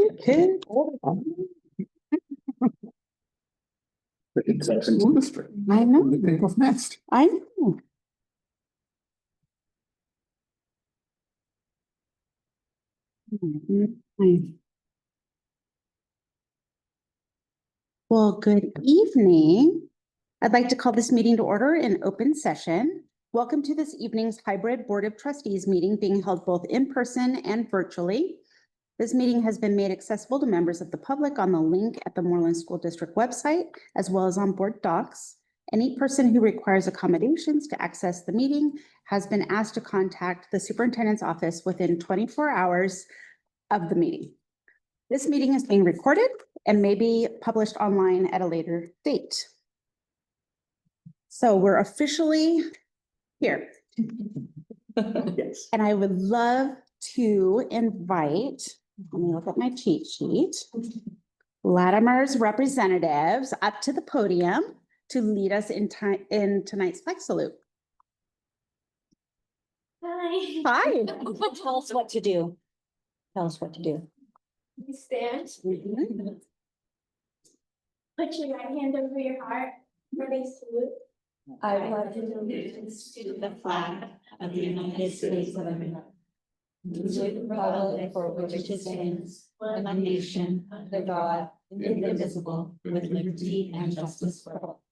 Okay. It's a school district. I know. What do you think of next? I know. Well, good evening. I'd like to call this meeting to order in open session. Welcome to this evening's hybrid Board of Trustees meeting being held both in person and virtually. This meeting has been made accessible to members of the public on the link at the Moreland School District website, as well as on board docs. Any person who requires accommodations to access the meeting has been asked to contact the superintendent's office within 24 hours of the meeting. This meeting is being recorded and may be published online at a later date. So we're officially here. Yes. And I would love to invite, let me look at my cheat sheet, Latimer's representatives up to the podium to lead us in tonight's flag salute. Hi. Hi. Tell us what to do. Tell us what to do. You stand, put your right hand over your heart, for a salute. I pledge allegiance to the flag of the United States of America, to the republic for which it stands, one nation, under God, indivisible, with liberty and justice for all.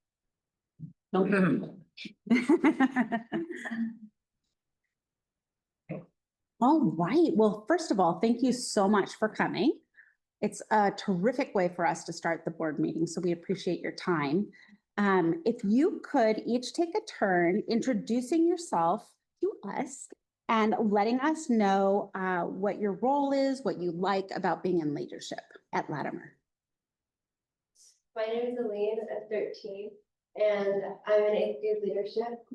All right. Well, first of all, thank you so much for coming. It's a terrific way for us to start the board meeting, so we appreciate your time. If you could each take a turn introducing yourself to us and letting us know what your role is, what you like about being in leadership at Latimer. My name is Aline, I'm 13, and I'm in 8th grade leadership.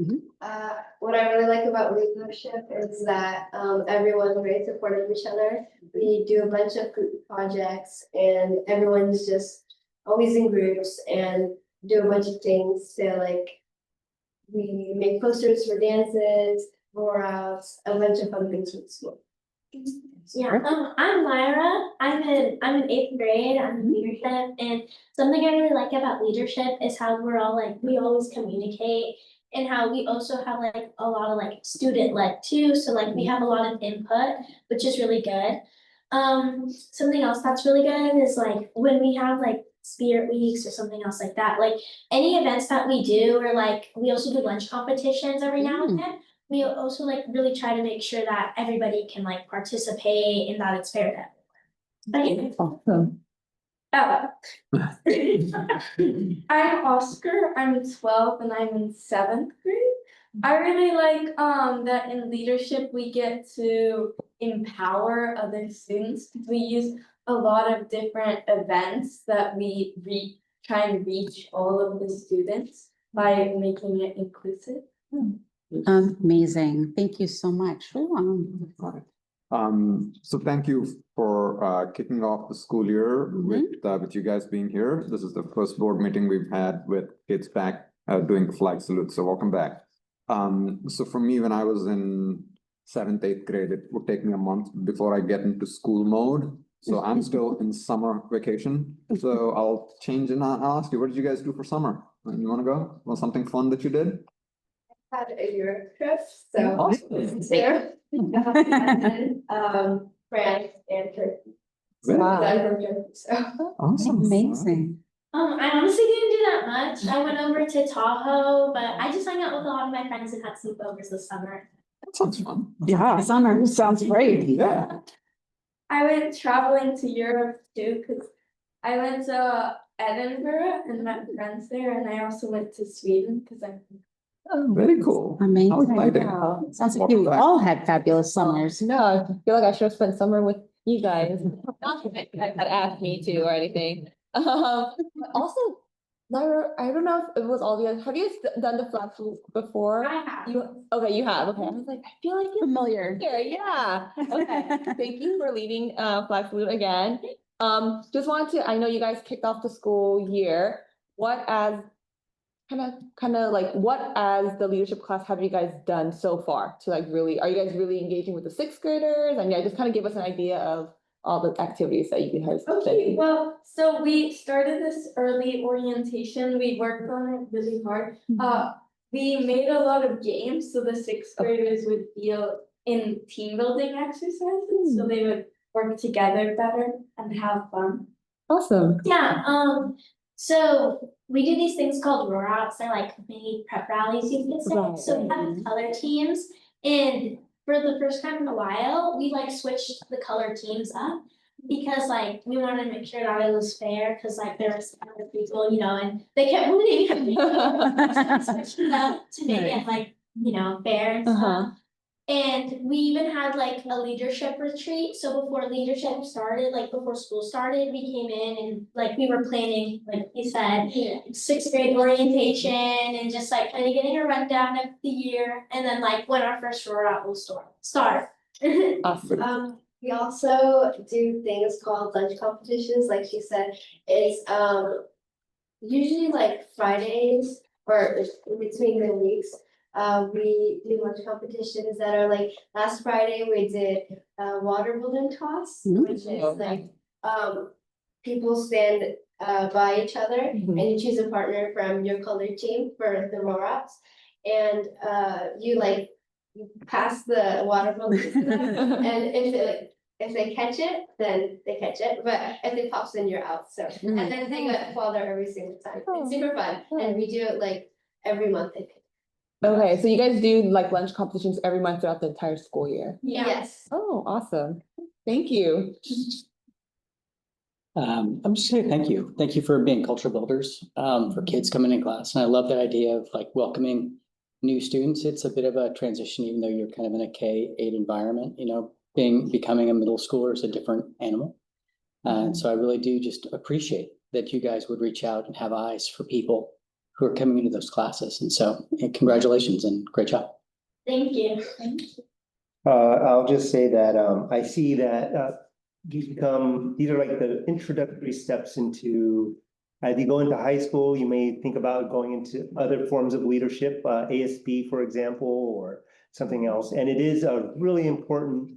What I really like about leadership is that everyone's very supportive of each other. We do a bunch of group projects, and everyone's just always in groups and do a bunch of things. So like, we make posters for dances, roar-outs, a bunch of fun things for the school. Yeah, I'm Lyra. I'm in 8th grade. I'm in leadership, and something I really like about leadership is how we're all like, we always communicate, and how we also have like a lot of like student led too. So like we have a lot of input, which is really good. Something else that's really good is like when we have like spirit weeks or something else like that, like any events that we do, or like we also do lunch competitions every now and then. We also like really try to make sure that everybody can like participate and that it's fair to everyone. Awesome. I'm Oscar, I'm 12 and I'm in 7th grade. I really like that in leadership we get to empower other students. We use a lot of different events that we try and reach all of the students by making it inclusive. Amazing. Thank you so much. So thank you for kicking off the school year with you guys being here. This is the first board meeting we've had with kids back doing the flag salute. So welcome back. So for me, when I was in 7th, 8th grade, it would take me a month before I get into school mode. So I'm still in summer vacation. So I'll change and I'll ask you, what did you guys do for summer? You want to go? Was something fun that you did? Had a Europe trip, so Awesome. there. France and Turkey. Really? I'm from Turkey, so. Awesome. Amazing. I honestly didn't do that much. I went over to Tahoe, but I just hung out with a lot of my friends and had sleepovers this summer. That sounds fun. Yeah, summer sounds great. Yeah. I went traveling to Europe too, because I went to Edinburgh and met friends there, and I also went to Sweden because I'm. Oh, very cool. Amazing. How exciting. Wow. Sounds like you all had fabulous summers. No, I feel like I should have spent summer with you guys. Not that you guys had asked me to or anything. Also, Lyra, I don't know if it was all of you guys. Have you guys done the flag salute before? I have. Okay, you have. Okay, I was like, I feel like you're Familiar. here. Yeah. Okay. Thank you for leading flag salute again. Just wanted to. I know you guys kicked off the school year. What as what as the leadership class have you guys done so far to like really, are you guys really engaging with the 6th graders? And yeah, just kind of give us an idea of all the activities that you guys Okay, did? well, so we started this early orientation, we worked on it really hard. We made a lot of games, so the sixth graders would feel in team building exercises, so they would work together better and have fun. Awesome. Yeah, so we do these things called rollouts, they're like mini prep rallies, you could say, Right. so we have color teams. And for the first time in a while, we like switched the color teams up. Because like, we wanted to make sure that it was fair, cause like there was other people, you know, and they kept winning. Switched it up to make it like, you know, fair and stuff. And we even had like a leadership retreat, so before leadership started, like before school started, we came in and like we were planning, like you said, sixth grade orientation and just like kind of getting a rundown of the year, and then like when our first rollout will start. Awesome. We also do things called lunch competitions, like she said, it's usually like Fridays or in between the weeks. We do lunch competitions that are like, last Friday we did water balloon toss, which is like, people stand by each other and you choose a partner from your color team for the roll-ups. And you like pass the water balloon to them, and if they catch it, then they catch it, but if it pops in, you're out, so. And then they get fall there every single time, it's super fun, and we do it like every month, I think. Okay, so you guys do like lunch competitions every month throughout the entire school year? Yes. Oh, awesome. Thank you. I'm just saying thank you. Thank you for being culture builders for kids coming in class. And I love that idea of like welcoming new students. It's a bit of a transition, even though you're kind of in a K-8 environment, you know, becoming a middle schooler is a different animal. And so I really do just appreciate that you guys would reach out and have eyes for people who are coming into those classes. And so congratulations and great job. Thank you. I'll just say that I see that these are like the introductory steps into, as you go into high school, you may think about going into other forms of leadership, ASB, for example, or something else. And it is a really important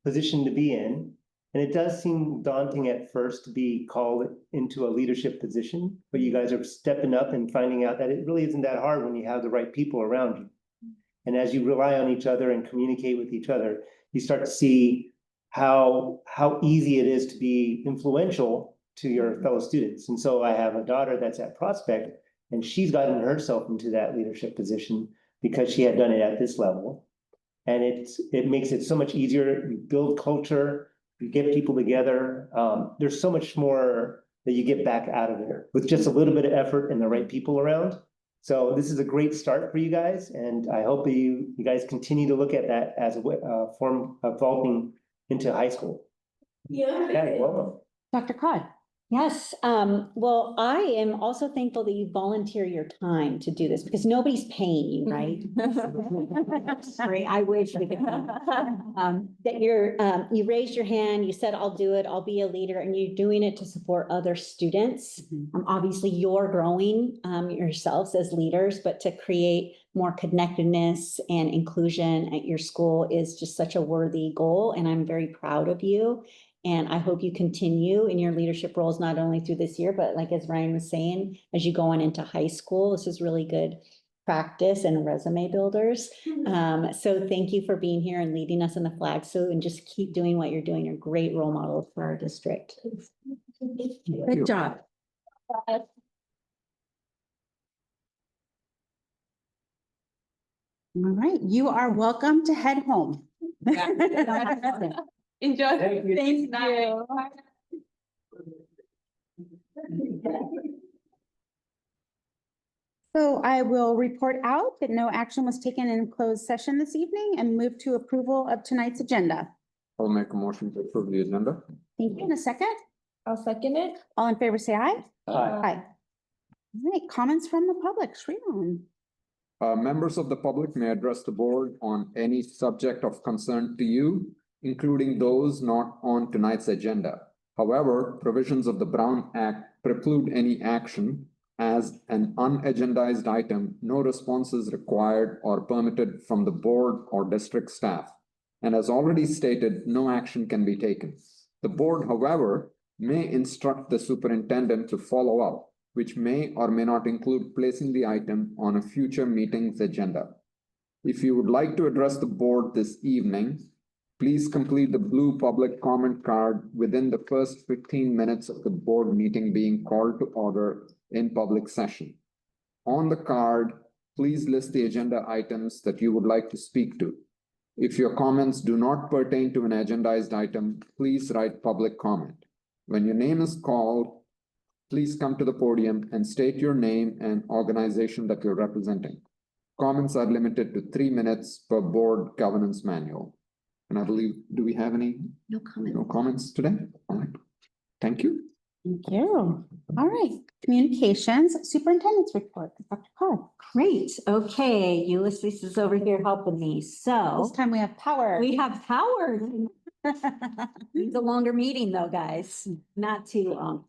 position to be in. And it does seem daunting at first to be called into a leadership position, but you guys are stepping up and finding out that it really isn't that hard when you have the right people around you. And as you rely on each other and communicate with each other, you start to see how easy it is to be influential to your fellow students. And so I have a daughter that's at Prospect, and she's gotten herself into that leadership position because she had done it at this level. And it makes it so much easier. You build culture, you get people together. There's so much more that you get back out of there with just a little bit of effort and the right people around. So this is a great start for you guys, and I hope that you guys continue to look at that as a form of evolving into high school. Yeah. Okay, welcome. Dr. Cod. Yes, well, I am also thankful that you volunteer your time to do this because nobody's paying you, right? Sorry, I wish we could. That you raised your hand, you said, I'll do it, I'll be a leader, and you're doing it to support other students. Obviously, you're growing yourselves as leaders, but to create more connectedness and inclusion at your school is just such a worthy goal, and I'm very proud of you. And I hope you continue in your leadership roles, not only through this year, but like as Ryan was saying, as you go on into high school, this is really good practice and resume builders. So thank you for being here and leading us in the flag salute, and just keep doing what you're doing. You're great role models for our district. Good job. All right, you are welcome to head home. Enjoy. Thank you. Thank you. So I will report out that no action was taken in closed session this evening and move to approval of tonight's agenda. I'll make a motion to approve the agenda. Thank you. In a second, I'll second it. all in favor, say aye. Aye. Aye. All right, comments from the public, Sriram. Members of the public may address the board on any subject of concern to you, including those not on tonight's agenda. However, provisions of the Brown Act preclude any action. As an unagendized item, no response is required or permitted from the board or district staff. and as already stated, no action can be taken. The board, however, may instruct the superintendent to follow up, which may or may not include placing the item on a future meeting's agenda. If you would like to address the board this evening, please complete the blue public comment card within the first 15 minutes of the board meeting being called to order in public session. On the card, please list the agenda items that you would like to speak to. If your comments do not pertain to an agendized item, please write public comment. When your name is called, please come to the podium and state your name and organization that you're representing. Comments are limited to 3 minutes per board governance manual. And I believe, do we have any? No comment. No comments today? All right. Thank you. Thank you. All right, communications, superintendent's report, Dr. Carr. Great, okay, Ulysses is over here helping me, so This time we have power. we have power. It's a longer meeting though, guys, not too long.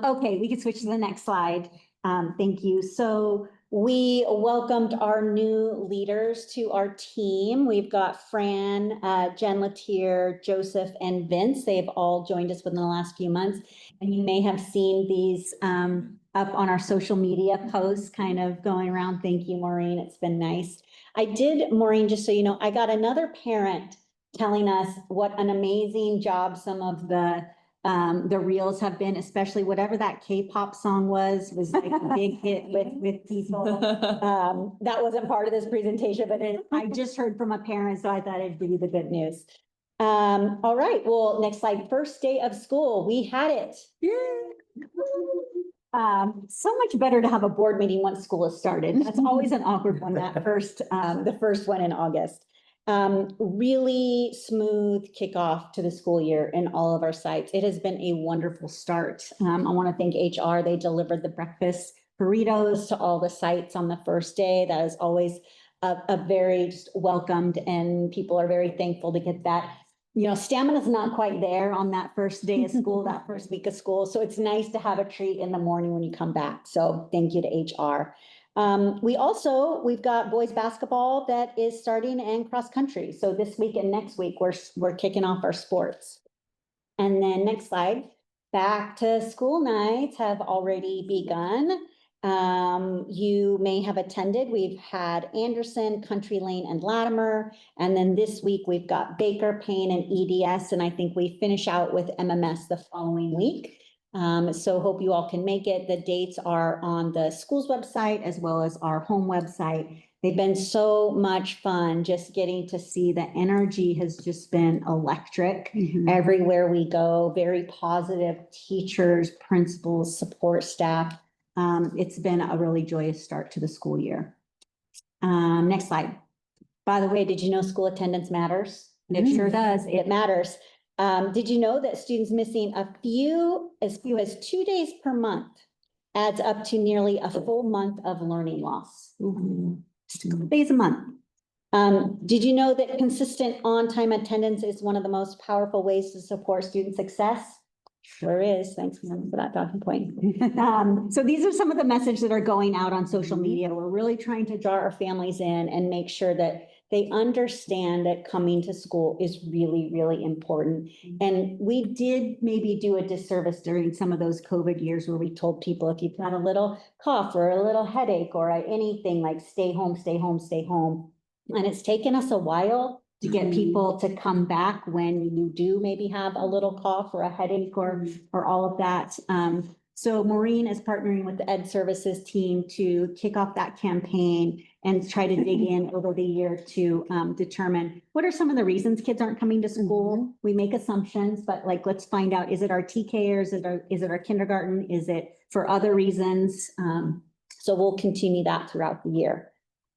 Okay, we can switch to the next slide. Thank you. So we welcomed our new leaders to our team. We've got Fran, Jen Latier, Joseph, and Vince. They've all joined us within the last few months. And you may have seen these up on our social media posts kind of going around. Thank you, Maureen. It's been nice. I did, Maureen, just so you know, I got another parent telling us what an amazing job some of the reels have been, especially whatever that K-pop song was like a big hit with people. That wasn't part of this presentation, but I just heard from a parent, so I thought I'd give you the good news. All right, well, next slide. First day of school, we had it. So much better to have a board meeting once school has started. That's always an awkward one, that first, the first one in August. Really smooth kickoff to the school year in all of our sites. It has been a wonderful start. I want to thank HR. They delivered the breakfast burritos to all the sites on the first day. That is always a very just welcomed, and people are very thankful to get that. You know, stamina's not quite there on that first day of school, that first week of school. So it's nice to have a treat in the morning when you come back. So thank you to HR. We've got boys basketball that is starting and cross country. So this week and next week, we're kicking off our sports. And then next slide, back to school nights have already begun. You may have attended, we've had Anderson, Country Lane, and Latimer. And then this week we've got Baker, Payne, and EDS. And I think we finish out with MMS the following week. So hope you all can make it. The dates are on the school's website as well as our home website. They've been so much fun. Just getting to see the energy has just been electric everywhere we go. Very positive teachers, principals, support staff. It's been a really joyous start to the school year. Next slide. By the way, did you know school attendance matters? It sure does. It matters. Did you know that students missing as few as 2 days per month adds up to nearly a full month of learning loss? 2 days a month. Did you know that consistent on-time attendance is one of the most powerful ways to support student success? Sure is. Thanks for that talking point. So these are some of the messages that are going out on social media. We're really trying to draw our families in and make sure that they understand that coming to school is really, really important. And we did maybe do a disservice during some of those COVID years where we told people, if you've got a little cough or a little headache or anything, like stay home, stay home, stay home. And it's taken us a while to get people to come back when you do maybe have a little cough or a headache or all of that. So Maureen is partnering with the Ed Services team to kick off that campaign and try to dig in over the year to determine what are some of the reasons kids aren't coming to school. We make assumptions, but like, let's find out, is it our TK or is it our kindergarten? Is it for other reasons? So we'll continue that throughout the year.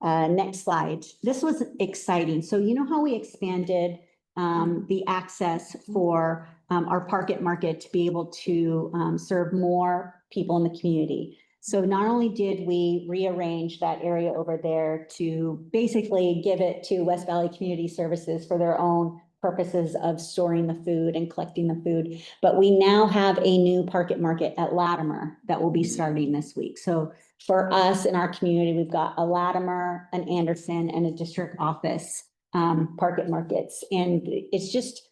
Next slide. This was exciting. So you know how we expanded the access for our Park It Market to be able to serve more people in the community. So not only did we rearrange that area over there to basically give it to West Valley Community Services for their own purposes of storing the food and collecting the food, but we now have a new Park It Market at Latimer that will be starting this week. So for us in our community, we've got a Latimer, an Anderson, and a district office Park Markets. And it's just,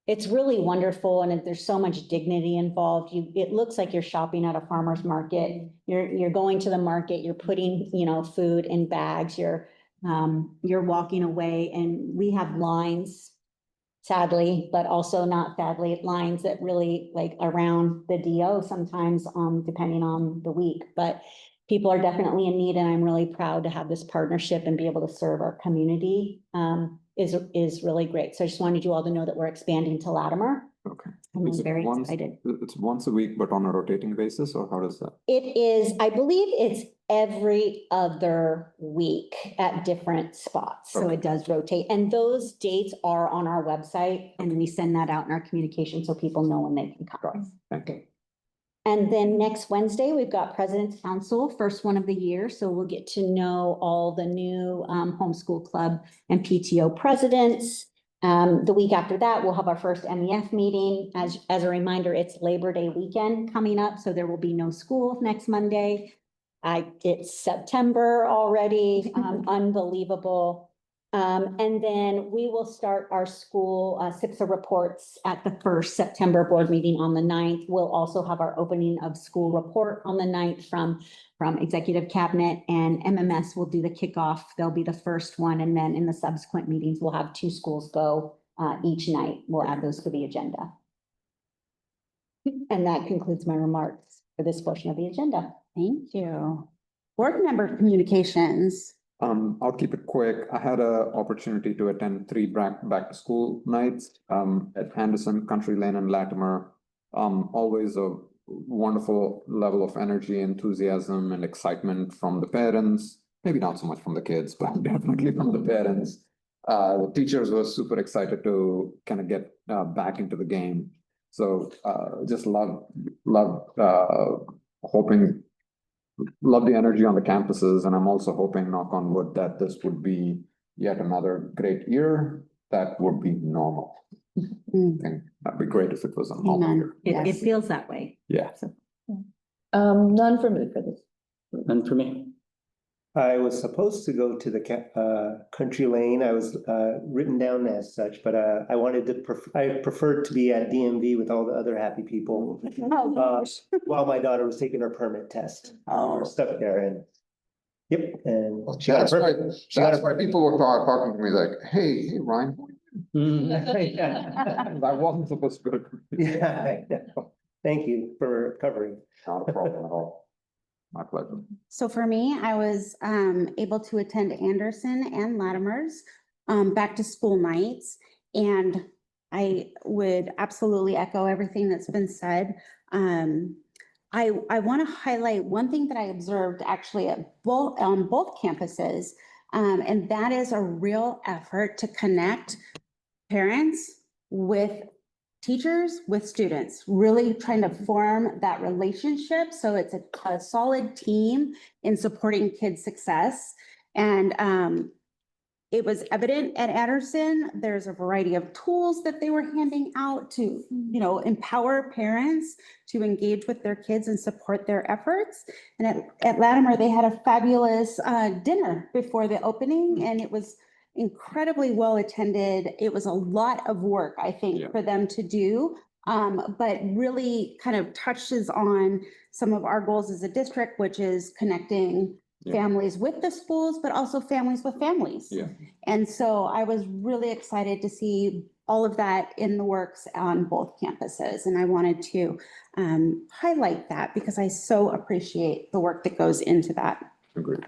it's really wonderful, and there's so much dignity involved. It looks like you're shopping at a farmer's market. You're going to the market, you're putting, food in bags, you're walking away, and we have lines, sadly, but also not sadly, lines that really like around the DO sometimes, depending on the week. But people are definitely in need, and I'm really proud to have this partnership and be able to serve our community, is really great. So I just wanted you all to know that we're expanding to Latimer. Okay. I'm Is it very once- excited. It's once a week, but on a rotating basis, or how does that? It is, I believe it's every other week at different spots. So Okay. it does rotate. And those dates are on our website, and we send that out in our communication so people know when they can come. Thank you. And then next Wednesday, we've got President's Council, first one of the year. So we'll get to know all the new homeschool club and PTO presidents. The week after that, we'll have our first MEF meeting. As a reminder, it's Labor Day weekend coming up, so there will be no school next Monday. It's September already, unbelievable. And then we will start our school SIPSA reports at the first September board meeting on the 9th. We'll also have our opening of school report on the 9th from executive cabinet, and MMS will do the kickoff. They'll be the first one. And then in the subsequent meetings, we'll have 2 schools go each night. We'll add those to the agenda. And that concludes my remarks for this portion of the agenda. Thank you. Board member communications. I'll keep it quick. I had a opportunity to attend 3 back to school nights at Anderson, Country Lane, and Latimer. Always a wonderful level of energy, enthusiasm, and excitement from the parents. Maybe not so much from the kids, but definitely from the parents. The teachers were super excited to kind of get back into the game. So just love the energy on the campuses, and I'm also hoping, knock on wood, that this would be yet another great year that would be normal. Mm. And that'd be great if it was a normal Amen. year. It Yes. feels that way. Yeah. None for me for this. None for me. I was supposed to go to the Country Lane. I was written down as such, but I wanted to, I preferred to be at DMV with all the other happy people. While my daughter was taking her permit test. We're stuck there, and yep, and she got That's a why, permit. that's why people were talking to me like, hey, Ryan. I wasn't supposed to go. Yeah, I know. Thank you for covering. Not a problem at all. My pleasure. So for me, I was able to attend Anderson and Latimer's back to school nights. And I would absolutely echo everything that's been said. I want to highlight one thing that I observed actually at both campuses. And that is a real effort to connect parents with teachers, with students, really trying to form that relationship. So it's a solid team in supporting kids' success. And it was evident at Anderson. There's a variety of tools that they were handing out to, empower parents to engage with their kids and support their efforts. And at Latimer, they had a fabulous dinner before the opening, and it was incredibly well attended. It was a lot of work, I think, Yeah. for them to do, but really kind of touches on some of our goals as a district, which is connecting Yeah. families with the schools, but also families with families. Yeah. And so I was really excited to see all of that in the works on both campuses. And I wanted to highlight that because I so appreciate the work that goes into that. Agreed.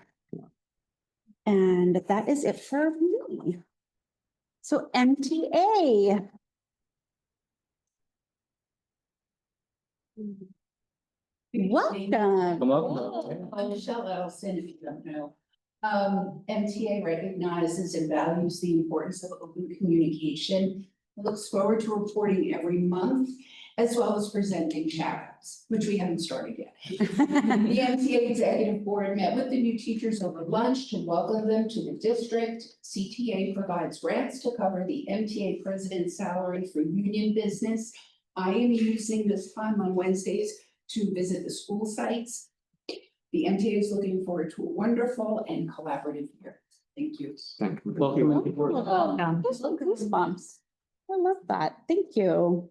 And that is it for me. So MTA. Welcome. Come up. I'm Michelle Edelson, if you don't know. MTA recognizes and values the importance of open communication. It looks forward to reporting every month, as well as presenting shout-outs, which we haven't started yet. The MTA Executive Board met with the new teachers over lunch to welcome them to the district. CTA provides grants to cover the MTA president's salary for union business. I am using this time on Wednesdays to visit the school sites. The MTA is looking forward to a wonderful and collaborative year. Thank you. Thank you. Welcome. Goosebumps. I love that. Thank you.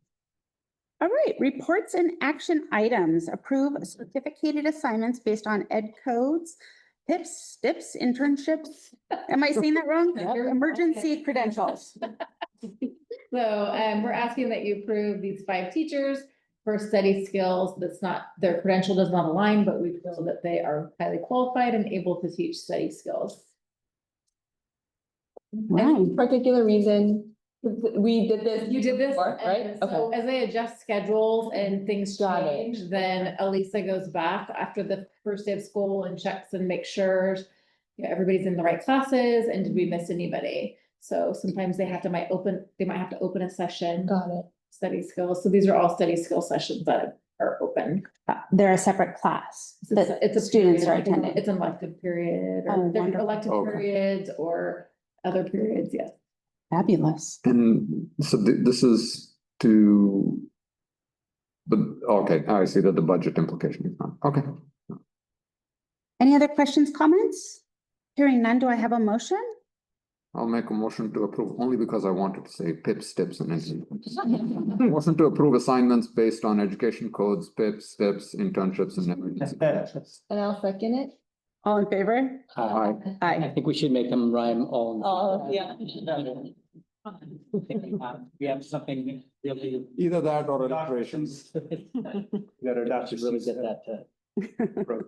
All right, reports and action items. Approve certificated assignments based on ed codes, PIPs, STIPs, internships. Am I saying that wrong? Emergency credentials. So, we're asking that you approve these 5 teachers for study skills. That's not, their credential does not align, but we feel that they are highly qualified and able to teach study skills. Wow. Particular reason, we did this. You did this, before, right? and so Okay. as they adjust schedules and things Got it. change, then Elisa goes back after the first day of school and checks and makes sure everybody's in the right classes and did we miss anybody? So sometimes they might have to open a session, Got it. study skills. So these are all study skill sessions that are open. They're a separate class that It's a students are period, attending. It's an elective period Oh, or different wonderful. elective Okay. periods or other periods, yes. Fabulous. And so this is to, but, okay, I see that the budget implication is not, okay. Any other questions, comments? Hearing none, do I have a motion? I'll make a motion to approve only because I wanted to say PIPs, STIPs, and internships. Motion to approve assignments based on education codes, PIPs, STIPs, internships, and emergency credentials. And I'll second it. All in favor? I Aye. think we should make them rhyme all. Oh, yeah. We have something really. Either that or alliterations. Got our We doctor's should really get that approach.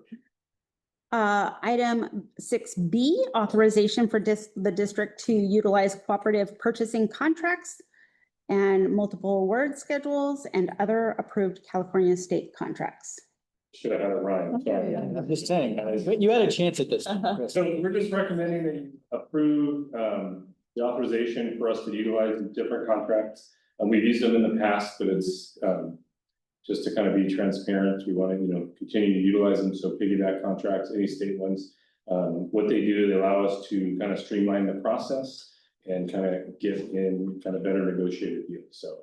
Item 6B, authorization for the district to utilize cooperative purchasing contracts and multiple word schedules and other approved California state contracts. Should have had it right, sorry. I'm just saying, guys, you had a chance at this. Chris. So we're just recommending that you approve the authorization for us to utilize different contracts. We've used them in the past, but it's just to kind of be transparent. We want to, continue to utilize them. So piggyback contracts, any state ones. What they do, they allow us to kind of streamline the process and kind of get in kind of better negotiated deals. So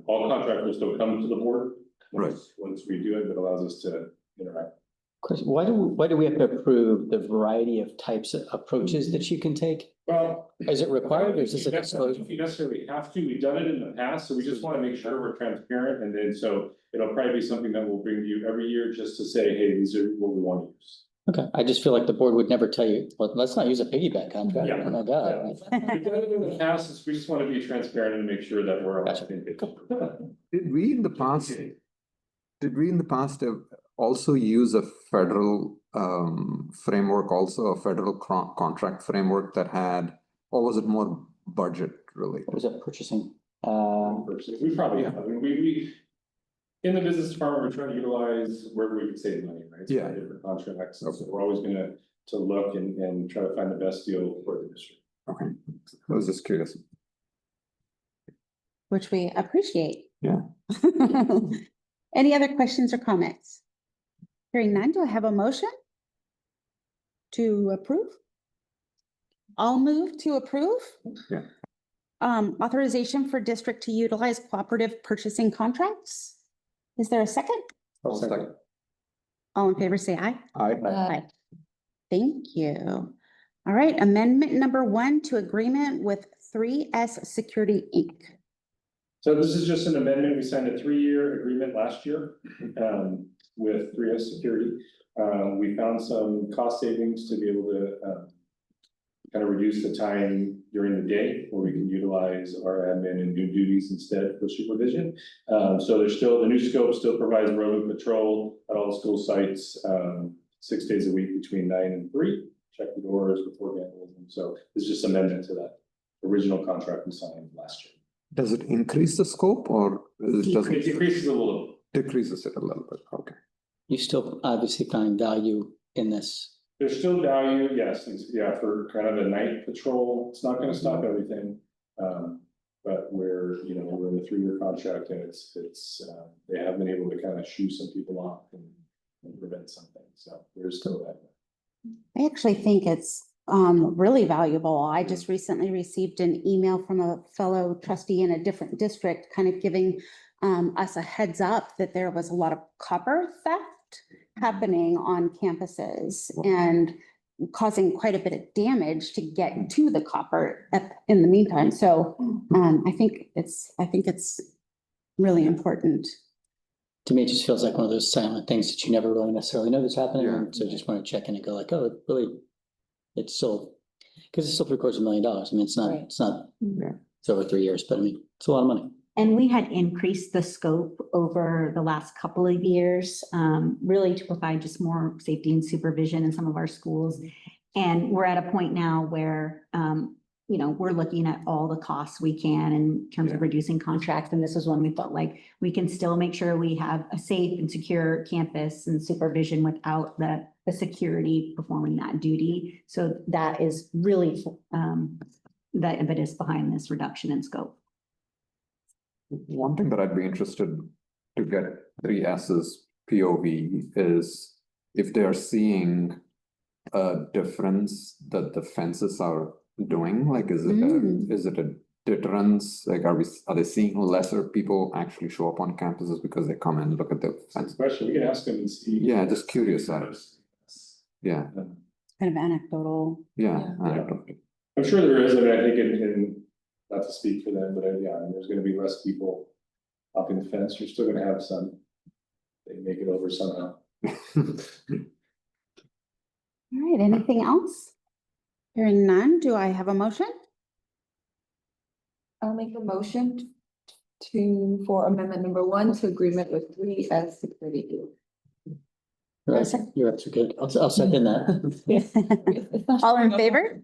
all contracts will still come to the board. Once we do it, it allows us to interact. Chris, why do we have to approve the variety of types of approaches that you can take? Well, Is it required or is this a you disclosure? necessarily have to. We've done it in the past, so we just want to make sure we're transparent. And then so it'll probably be something that we'll bring to you every year just to say, hey, these are what we want to use. Okay, I just feel like the board would never tell you, well, let's not use a piggyback contract. Yeah. Oh my God. We've done it in the past, we just want to be transparent and make sure that we're all. Gotcha. Did we in the past have also use a federal framework, also a federal contract framework that had, or was it more budget related? What was that purchasing? We probably have, I mean, we, in the business department, we're trying to utilize where we can save money, right? So Yeah. different contracts, so we're always gonna look and try to find the best deal for the district. Okay, I was just curious. Which we appreciate. Yeah. Any other questions or comments? Hearing none, do I have a motion to approve? I'll move to approve. Yeah. Authorization for district to utilize cooperative purchasing contracts. Is there a second? I'll second. All in favor, say aye. Aye. Aye. Thank you. All right, amendment number 1 to agreement with 3S Security, Inc. So this is just an amendment. We signed a 3-year agreement last year with 3S Security. We found some cost savings to be able to kind of reduce the time during the day where we can utilize our admin and new duties instead for supervision. So there's still, the new scope still provides road patrol at all school sites 6 days a week between 9 and 3. Check the doors, report vandalism. So it's just amendment to that original contract we signed last year. Does it increase the scope or does It decreases a little. decreases it a little bit? Okay. You still obviously find value in this. There's still value, yes, for kind of a night patrol. It's not gonna stop everything. But we're in a 3-year contract and it's they have been able to kind of shoo some people off and prevent something. So there's still that. I actually think it's really valuable. I just recently received an email from a fellow trustee in a different district, kind of giving us a heads up that there was a lot of copper theft happening on campuses. And causing quite a bit of damage to get to the copper in the meantime. So I think it's really important. To me, it just feels like one of those silent things that you never really necessarily know that's happening, Yeah. and so just want to check in and go like, oh, it really, it's still, because it's still $750,000. I mean, Right. it's not, Yeah. it's over 3 years, but I mean, it's a lot of money. And we had increased the scope over the last couple of years, really to provide just more safety and supervision in some of our schools. And we're at a point now where, we're looking at all the costs we can in terms of reducing contracts. And this is when we felt like we can still make sure we have a safe and secure campus and supervision without the security performing that duty. So that is really the impetus behind this reduction in scope. One thing that I'd be interested to get 3S's POV is if they are seeing a difference that the fences are doing, like is it a deterrence? Like are they seeing lesser people actually show up on campuses because they come and look at the That's fence? a question, we can ask them and see. Yeah, just curious. Yeah, Kind of anecdotal. yeah. I'm sure there is, I mean, I think in, not to speak for them, but yeah, I mean, there's gonna be less people hopping the fence, you're still gonna have some. They make it over somehow. All right, anything else? Hearing none, do I have a motion? I'll make a motion for amendment number 1 to agreement with 3S Security Group. You're absolutely good. I'll second that. All in favor?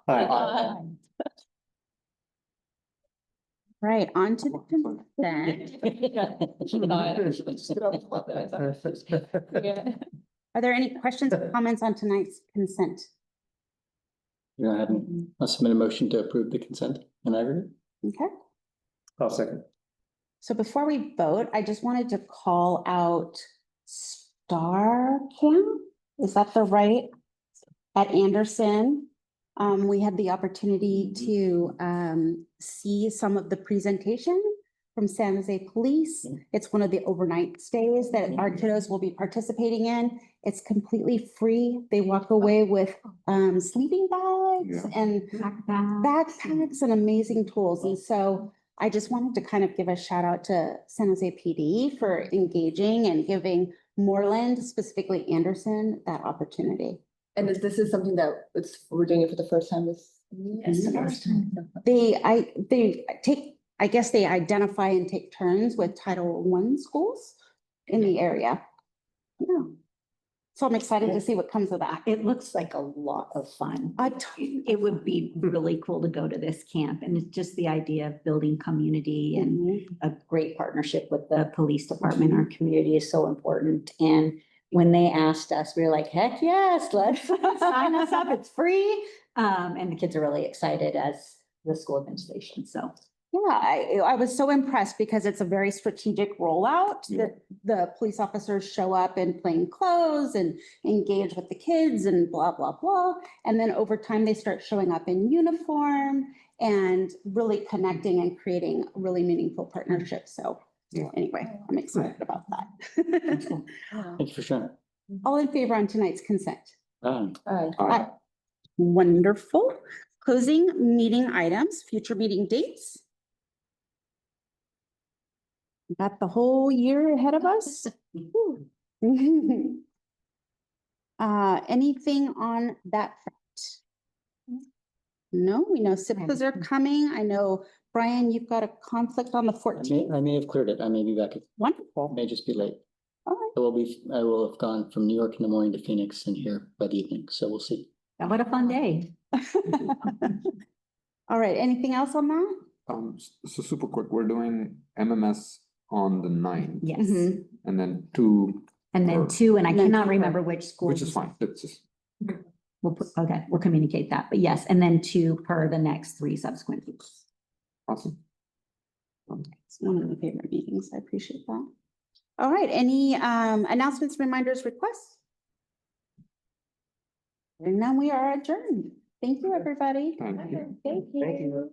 Aye. Right, on to the consent. Are there any questions or comments on tonight's consent? You don't have any, I'll submit a motion to approve the consent in aggregate. Okay, I'll second. so before we vote, I just wanted to call out Star Camp. Is that the right? At Anderson. We had the opportunity to see some of the presentation from San Jose Police. It's one of the overnight stays that our kiddos will be participating in. It's completely free. They walk away with sleeping bags and backpacks and amazing tools. And so I just wanted to kind of give a shout out to San Jose PD for engaging and giving Moreland, specifically Anderson, that opportunity. And this is something that we're doing it for the first time this year? Yes, the first time. I guess they identify and take turns with Title I schools in the area. Yeah. So I'm excited to see what comes of that. It looks like a lot of fun. It would be really cool to go to this camp, and it's just the idea of building community and a great partnership with the police department. Our community is so important. And when they asked us, we were like, heck yes, let's sign us up. It's free. And the kids are really excited as the school administration. So Yeah, I was so impressed because it's a very strategic rollout that the police officers show up in plain clothes and engage with the kids and blah, blah, blah. And then over time, they start showing up in uniform and really connecting and creating really meaningful partnerships. So anyway, I'm excited about that. Thank you for sharing. All in favor on tonight's consent? Aye. Wonderful. Closing meeting items, future meeting dates. Got the whole year ahead of us. Anything on that front? No, we know SIPCs are coming. I know, Brian, you've got a conflict on the 14th. I may have cleared it. I may be back. Wonderful. May just be late. All right. I will have gone from New York in the morning to Phoenix and here by the evening, so we'll see. what a fun day. All right, anything else on that? So super quick, we're doing MMS on the 9th. Yes. And then 2, And then Or- 2, and I And then cannot 2 remember which school. which is fine. It's just, We'll communicate that, but yes, and then 2 per the next 3 subsequent weeks. awesome. It's one of my favorite meetings. I appreciate that. All right, any announcements, reminders, requests? And now we are adjourned. Thank you, everybody. Thank you. Thank you. Thank you.